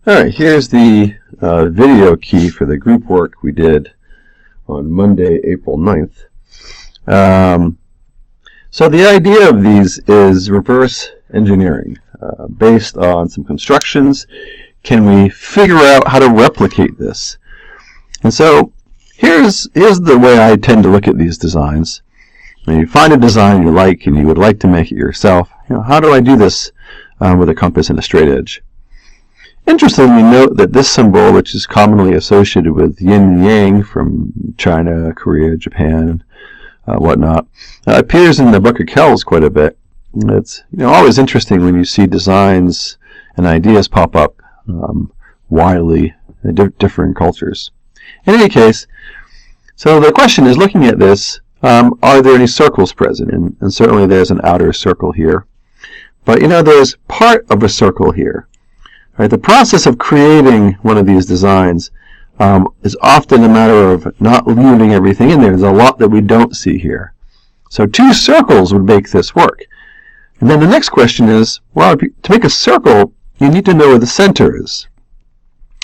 Alright, here's the video key for the group work we did on Monday, April 9th. So the idea of these is reverse engineering. Based on some constructions, can we figure out how to replicate this? And so here's the way I tend to look at these designs. When you find a design you like and you would like to make it yourself, how do I do this with a compass and a straight edge? Interestingly, note that this symbol, which is commonly associated with yin and yang from China, Korea, Japan, whatnot, appears in the Book of Kells quite a bit. It's always interesting when you see designs and ideas pop up widely in different cultures. In any case, so the question is, looking at this, are there any circles present? And certainly there's an outer circle here. But there's part of a circle here. Right, the process of creating one of these designs is often a matter of not leaving everything in there. There's a lot that we don't see here. So 2 circles would make this work. And then the next question is, well, to make a circle, you need to know where the center is.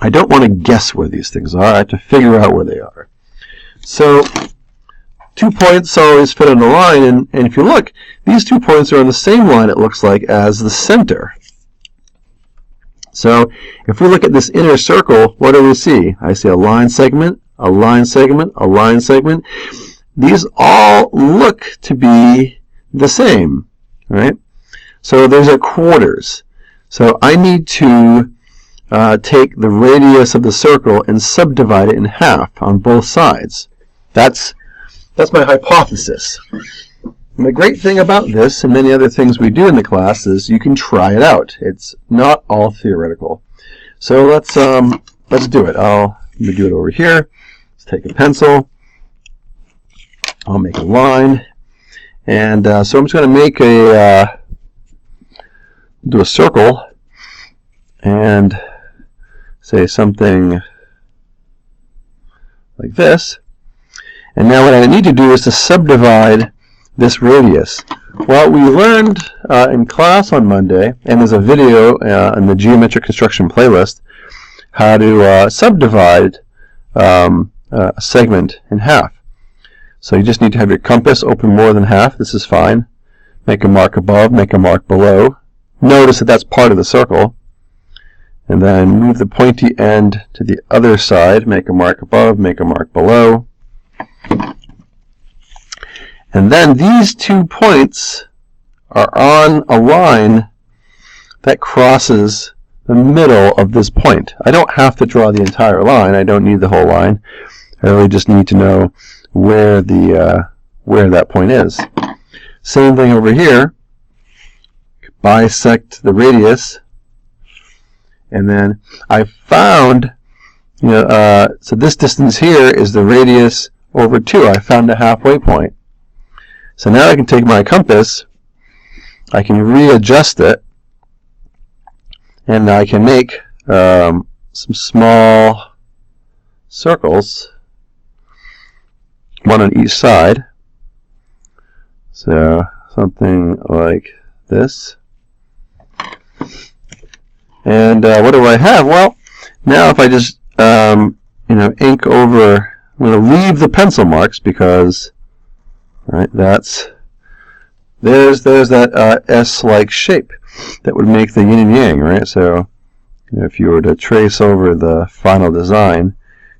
I don't want to guess where these things are. I have to figure out where they are. So 2 points always fit on a line, and if you look, these 2 points are on the same line, it looks like, as the center. So if we look at this inner circle, what do we see? I see a line segment, a line segment, a line segment. These all look to be the same, right? So those are quarters. So I need to take the radius of the circle and subdivide it in half on both sides. That's my hypothesis. And the great thing about this, and many other things we do in the class, is you can try it out. It's not all theoretical. So let's do it. Let me do it over here. Let's take a pencil. I'll make a line, and so I'm just going to make do a circle, and say something like this. And now what I need to do is to subdivide this radius. Well, we learned in class on Monday, and there's a video in the geometric construction playlist, how to subdivide a segment in half. So you just need to have your compass open more than half. This is fine. Make a mark above, make a mark below. Notice that that's part of the circle. And then move the pointy end to the other side. Make a mark above, make a mark below. And then these 2 points are on a line that crosses the middle of this point. I don't have to draw the entire line. I don't need the whole line. I really just need to know where that point is. Same thing over here. Bisect the radius, and then I found, so this distance here is the radius over 2. I found a halfway point. So now I can take my compass, I can readjust it, and I can make some small circles, one on each side. So something like this. And what do I have? Well, now if I just ink over, I'm going to leave the pencil marks because there's that S-like shape that would make the yin and yang, right? So if you were to trace over the final design,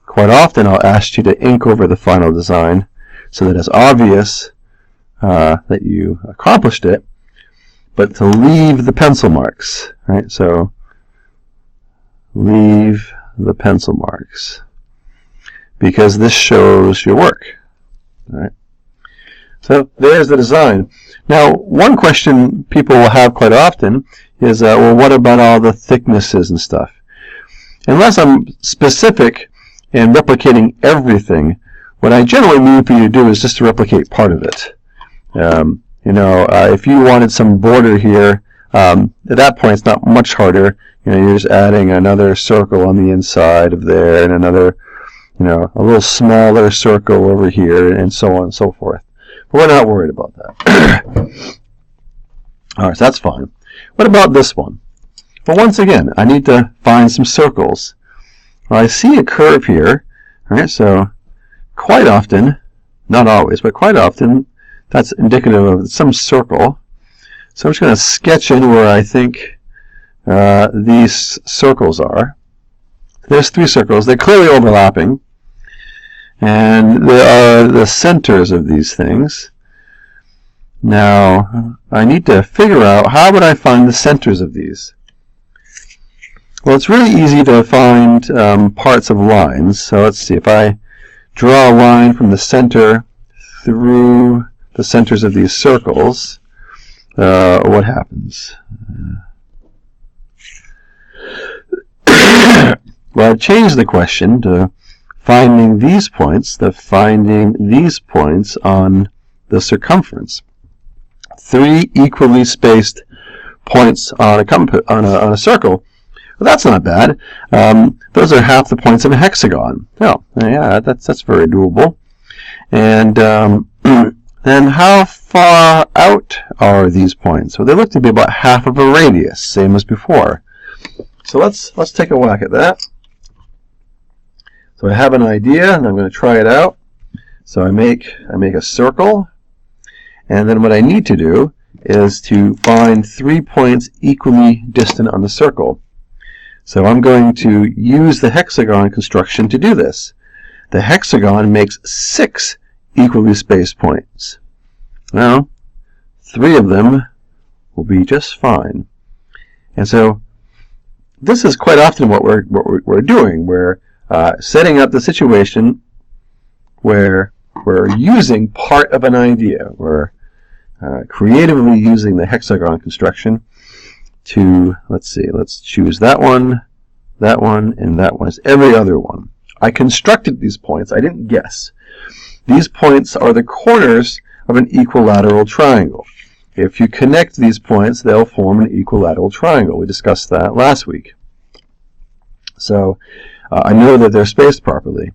quite often I'll ask you to ink over the final design so that it's obvious that you accomplished it, but to leave the pencil marks, right? So leave the pencil marks because this shows your work, right? So there's the design. Now, one question people will have quite often is, well, what about all the thicknesses and stuff? Unless I'm specific in replicating everything, what I generally mean for you to do is just to replicate part of it. If you wanted some border here, at that point it's not much harder. You're just adding another circle on the inside of there, and another, a little smaller circle over here, and so on and so forth. But we're not worried about that. All right, so that's fine. What about this one? But once again, I need to find some circles. Well, I see a curve here, right? So quite often, not always, but quite often, that's indicative of some circle. So I'm just going to sketch in where I think these circles are. There's 3 circles. They're clearly overlapping. And they are the centers of these things. Now, I need to figure out how would I find the centers of these. Well, it's really easy to find parts of lines. So let's see, if I draw a line from the center through the centers of these circles, what happens? Well, I've changed the question to finding these points on the circumference. 3 equally spaced points on a circle. Well, that's not bad. Those are half the points of a hexagon. Oh, yeah, that's very doable. And then how far out are these points? Well, they look to be about half of a radius, same as before. So let's take a whack at that. So I have an idea, and I'm going to try it out. So I make a circle, and then what I need to do is to find 3 points equally distant on the circle. So I'm going to use the hexagon construction to do this. The hexagon makes 6 equally spaced points. Now, 3 of them will be just fine. And so this is quite often what we're doing. We're setting up the situation where we're using part of an idea. We're creatively using the hexagon construction to, let's choose that one, and that one. It's every other one. I constructed these points. I didn't guess. These points are the corners of an equilateral triangle. If you connect these points, they'll form an equilateral triangle. We discussed that last week. So I know that they're spaced properly.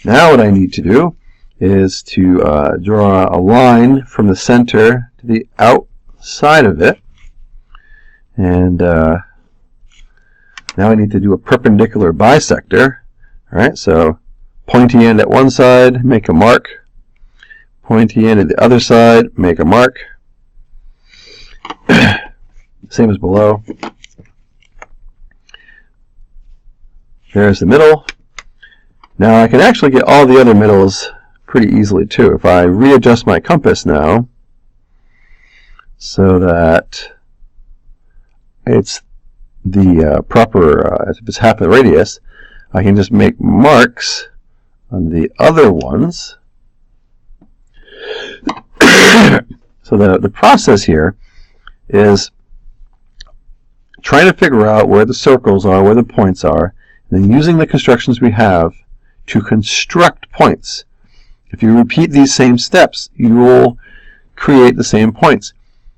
Now what I need to do is to draw a line from the center to the outside of it. And now I need to do a perpendicular bisector. All right, so pointy end at one side, make a mark. Pointy end at the other side, make a mark. Same as below. There's the middle. Now I can actually get all the other middles pretty easily too. If I readjust my compass now so that it's the proper, if it's half the radius, I can just make marks on the other ones. So the process here is trying to figure out where the circles are, where the points are, and then using the constructions we have to construct points. If you repeat these same steps, you will create the same points.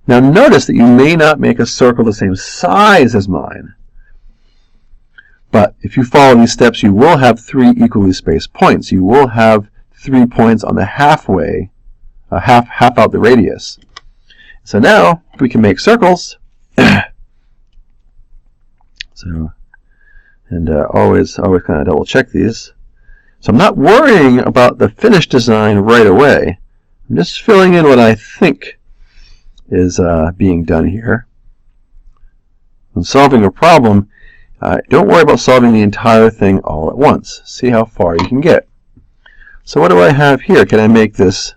Now notice that you may not make a circle the same size as mine. But if you follow these steps, you will have 3 equally spaced points. You will have 3 points on the halfway, half out the radius. So now we can make circles. Always kind of double check these. So I'm not worrying about the finished design right away. I'm just filling in what I think is being done here. When solving a problem, don't worry about solving the entire thing all at once. See how far you can get. So what do I have here? Can I make this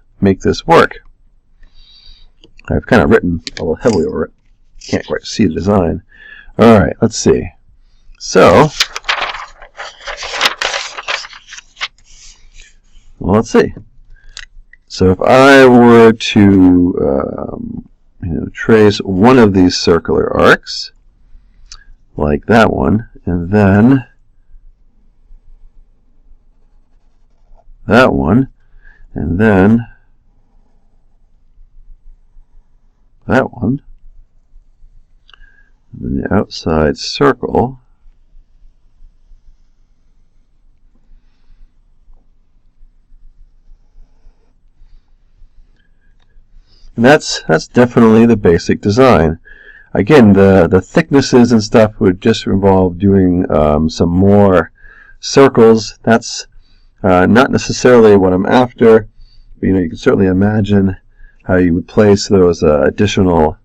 work? I've kind of written a little heavily over it. Can't quite see the design. All right, let's see. So, well, let's see. So if I were to trace one of these circular arcs, like that one, and then that one, and then that one, and then the outside circle, and that's definitely the basic design. again, the thicknesses and stuff would just involve doing some more circles. That's not necessarily what I'm after. But, you can certainly imagine how you would place those additional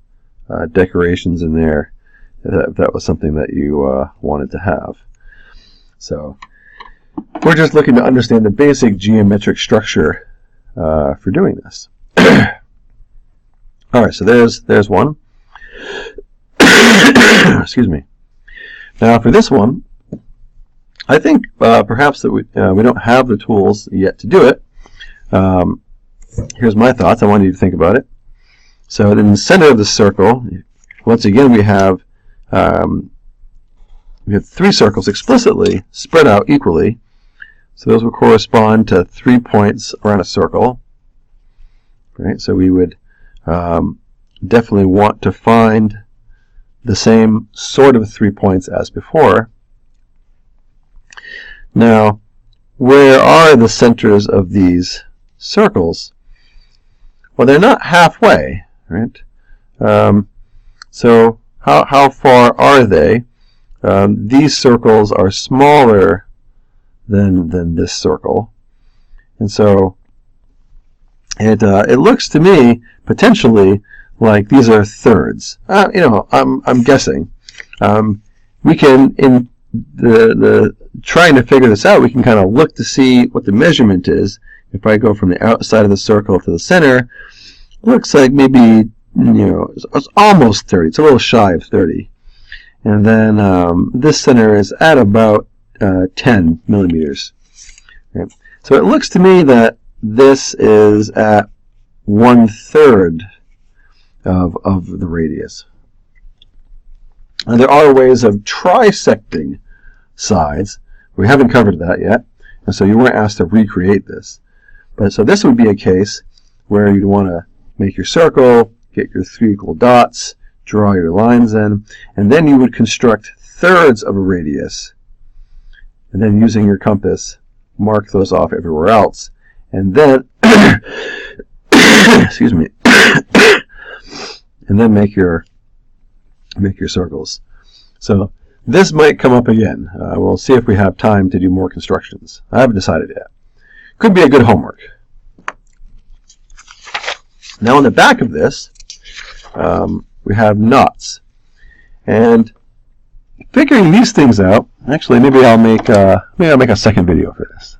decorations in there if that was something that you wanted to have. So we're just looking to understand the basic geometric structure for doing this. All right, so there's one. Excuse me. Now for this one, I think perhaps that we don't have the tools yet to do it. Here's my thoughts. I want you to think about it. So in the center of the circle, once again we have 3 circles explicitly spread out equally. So those will correspond to 3 points around a circle. Right? So we would definitely want to find the same sort of 3 points as before. Now, where are the centers of these circles? Well, they're not halfway, right? So how far are they? These circles are smaller than this circle, and so it looks to me potentially like these are thirds. I'm guessing. We can, in the trying to figure this out, we can kind of look to see what the measurement is. If I go from the outside of the circle to the center, it looks like maybe it's almost 30. It's a little shy of 30. And then this center is at about 10 millimeters. Okay. So it looks to me that this is at 1/3 of the radius. And there are ways of trisecting sides. We haven't covered that yet, and so you weren't asked to recreate this. But so this would be a case where you'd want to make your circle, get your 3 equal dots, draw your lines in, and then you would construct thirds of a radius, and then using your compass, mark those off everywhere else, and then excuse me, and then make your circles. So this might come up again. We'll see if we have time to do more constructions. I haven't decided yet. Could be a good homework. Now on the back of this, we have knots. And figuring these things out, actually maybe I'll make a second video for this.